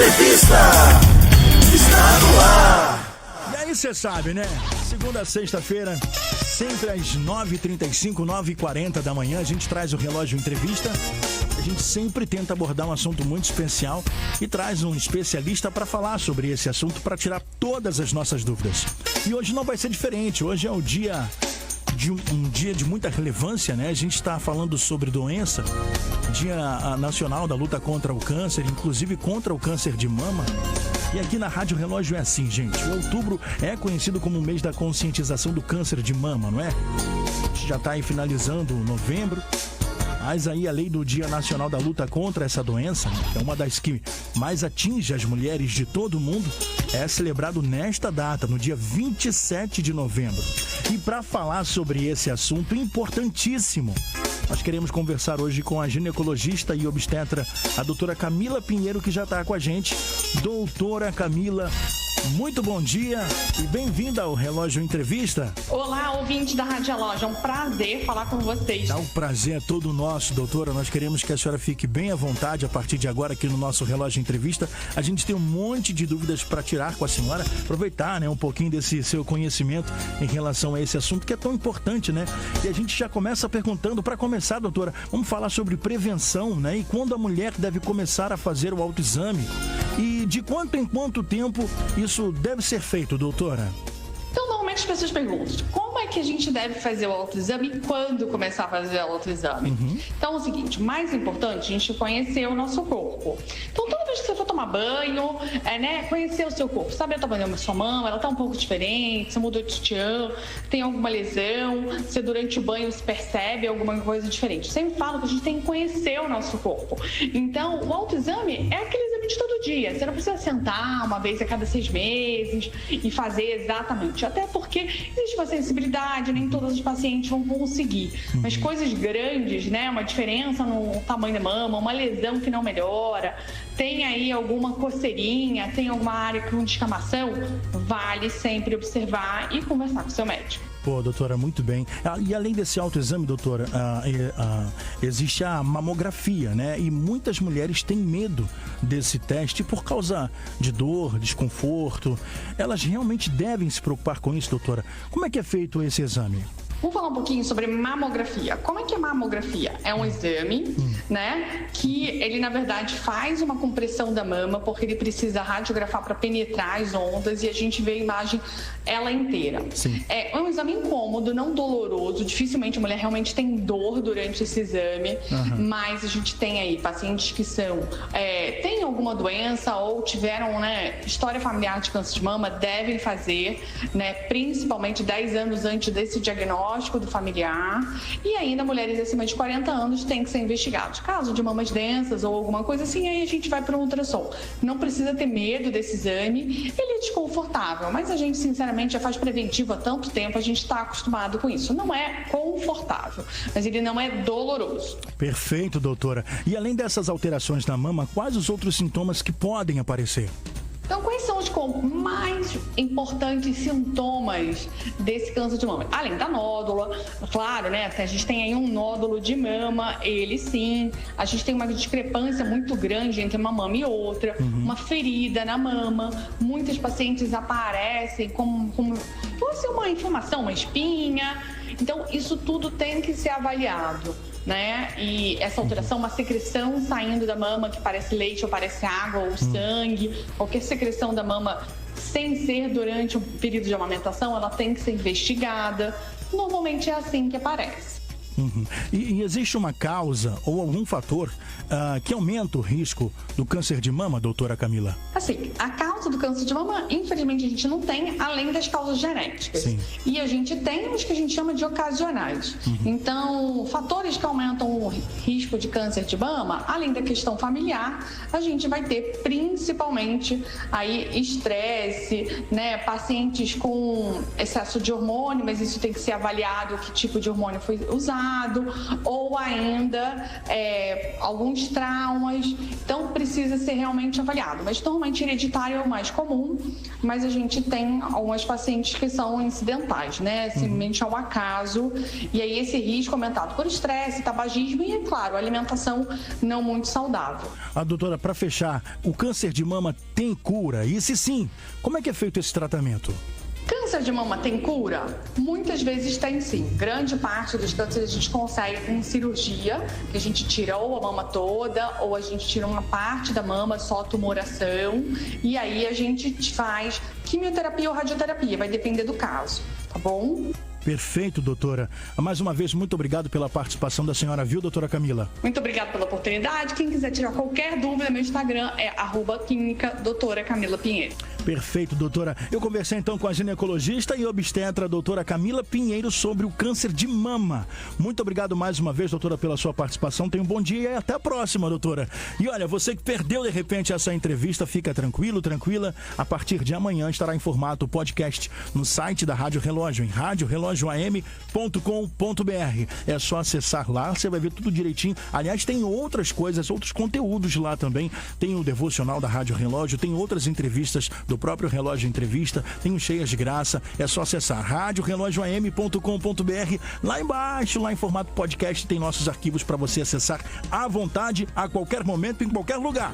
Entrevista está no ar. E aí você sabe, né? Segunda a sexta-feira, sempre às 9h35, 9h40 da manhã, a gente traz o Relógio Entrevista. A gente sempre tenta abordar um assunto muito especial e traz um especialista para falar sobre esse assunto, para tirar todas as nossas dúvidas. E hoje não vai ser diferente. Hoje é um dia de muita relevância, né? A gente está falando sobre doença, Dia Nacional da Luta contra o Câncer, inclusive contra o câncer de mama. E aqui na Rádio Relógio é assim, gente. O outubro é conhecido como o mês da conscientização do câncer de mama, não é? A gente já está aí finalizando novembro. Mas aí a lei do Dia Nacional da Luta contra essa doença, que é uma das que mais atinge as mulheres de todo o mundo, é celebrado nesta data, no dia 27 de novembro. E para falar sobre esse assunto importantíssimo, nós queremos conversar hoje com a ginecologista e obstetra, a doutora Camila Pinheiro, que já está com a gente. Doutora Camila, muito bom dia e bem-vinda ao Relógio Entrevista. Olá, ouvinte da Rádio Relógio, é um prazer falar com vocês. O prazer é todo nosso, doutora. Nós queremos que a senhora fique bem à vontade a partir de agora aqui no nosso Relógio Entrevista. A gente tem um monte de dúvidas para tirar com a senhora, aproveitar, né, um pouquinho desse seu conhecimento em relação a esse assunto que é tão importante, né? E a gente já começa perguntando, para começar, doutora, vamos falar sobre prevenção, né? E quando a mulher deve começar a fazer o autoexame e de quanto em quanto tempo isso deve ser feito, doutora? Então, normalmente as pessoas perguntam, como é que a gente deve fazer o autoexame e quando começar a fazer o autoexame? Então, é o seguinte, o mais importante, a gente conhecer o nosso corpo. Então, toda vez que você for tomar banho, conhecer o seu corpo, saber o tamanho da sua mão, ela tá um pouco diferente, você mudou de sutiã, tem alguma lesão, se durante o banho se percebe alguma coisa diferente. Eu sempre falo que a gente tem que conhecer o nosso corpo. Então, o autoexame é aquele exame de todo dia. Você não precisa sentar uma vez a cada 6 meses e fazer exatamente. Até porque existe uma sensibilidade, nem todos os pacientes vão conseguir. Mas coisas grandes, né? Uma diferença no tamanho da mama, uma lesão que não melhora, tem aí alguma coceirinha, tem alguma área com descamação, vale sempre observar e conversar com o seu médico. Pô, doutora, muito bem. E além desse autoexame, doutora, existe a mamografia, né? E muitas mulheres têm medo desse teste por causa de dor, desconforto. Elas realmente devem se preocupar com isso, doutora. Como é que é feito esse exame? Vamos falar um pouquinho sobre mamografia. Como é que é mamografia? É um exame, né, que ele, na verdade, faz uma compressão da mama, porque ele precisa radiografar para penetrar as ondas e a gente vê a imagem ela inteira. Sim. É um exame incômodo, não doloroso. Dificilmente a mulher realmente tem dor durante esse exame, mas a gente tem aí pacientes que têm alguma doença ou tiveram, né, história familiar de câncer de mama, devem fazer, né, principalmente 10 anos antes desse diagnóstico do familiar, e ainda mulheres acima de 40 anos têm que ser investigados. Caso de mamas densas ou alguma coisa assim, aí a gente vai para um ultrassom. Não precisa ter medo desse exame, ele é desconfortável, mas a gente sinceramente já faz preventivo há tanto tempo, a gente está acostumado com isso. Não é confortável, mas ele não é doloroso. Perfeito, doutora. E além dessas alterações na mama, quais os outros sintomas que podem aparecer? Então, quais são os mais importantes sintomas desse câncer de mama? Além da nódula, claro, né? A gente tem aí um nódulo de mama, ele sim. A gente tem uma discrepância muito grande entre uma mama e outra, uma ferida na mama. Muitas pacientes aparecem como fosse uma inflamação, uma espinha. Então, isso tudo tem que ser avaliado, né? E essa alteração, uma secreção saindo da mama que parece leite ou parece água ou sangue, qualquer secreção da mama sem ser durante o período de amamentação, ela tem que ser investigada. Normalmente é assim que aparece. E existe uma causa ou algum fator que aumenta o risco do câncer de mama, doutora Camila? Assim, a causa do câncer de mama, infelizmente, a gente não tem, além das causas genéticas. Sim. E a gente tem os que a gente chama de ocasionais. Então, fatores que aumentam o risco de câncer de mama, além da questão familiar, a gente vai ter principalmente aí estresse, né? Pacientes com excesso de hormônio, mas isso tem que ser avaliado, que tipo de hormônio foi usado, ou ainda alguns traumas, então precisa ser realmente avaliado. Mas normalmente hereditário é o mais comum, mas a gente tem algumas pacientes que são incidentais, né? Simplesmente ao acaso. E aí esse risco aumentado por estresse, tabagismo e, é claro, alimentação não muito saudável. Doutora, para fechar, o câncer de mama tem cura? E se sim, como é que é feito esse tratamento? Câncer de mama tem cura? Muitas vezes tem sim. Grande parte dos cânceres a gente consegue com cirurgia, que a gente tira ou a mama toda, ou a gente tira uma parte da mama, só tumoração, e aí a gente faz quimioterapia ou radioterapia, vai depender do caso, tá bom? Perfeito, doutora. Mais uma vez, muito obrigado pela participação da senhora, viu, doutora Camila? Muito obrigada pela oportunidade. Quem quiser tirar qualquer dúvida, meu Instagram é @clínica doutora Camila Pinheiro. Perfeito, doutora. Eu conversei então com a ginecologista e obstetra doutora Camila Pinheiro sobre o câncer de mama. Muito obrigado mais uma vez, doutora, pela sua participação. Tenha um bom dia e até a próxima, doutora. E olha, você que perdeu de repente essa entrevista, fica tranquilo, tranquila. A partir de amanhã estará em formato podcast no site da Rádio Relógio, em radiorelogioam.com.br. É só acessar lá, você vai ver tudo direitinho. Aliás, tem outras coisas, outros conteúdos lá também. Tem o devocional da Rádio Relógio, tem outras entrevistas do próprio Relógio Entrevista, tem um Cheias de Graça. É só acessar radiorelogioam.com.br. Lá embaixo, lá em formato podcast, tem nossos arquivos para você acessar à vontade, a qualquer momento, em qualquer lugar.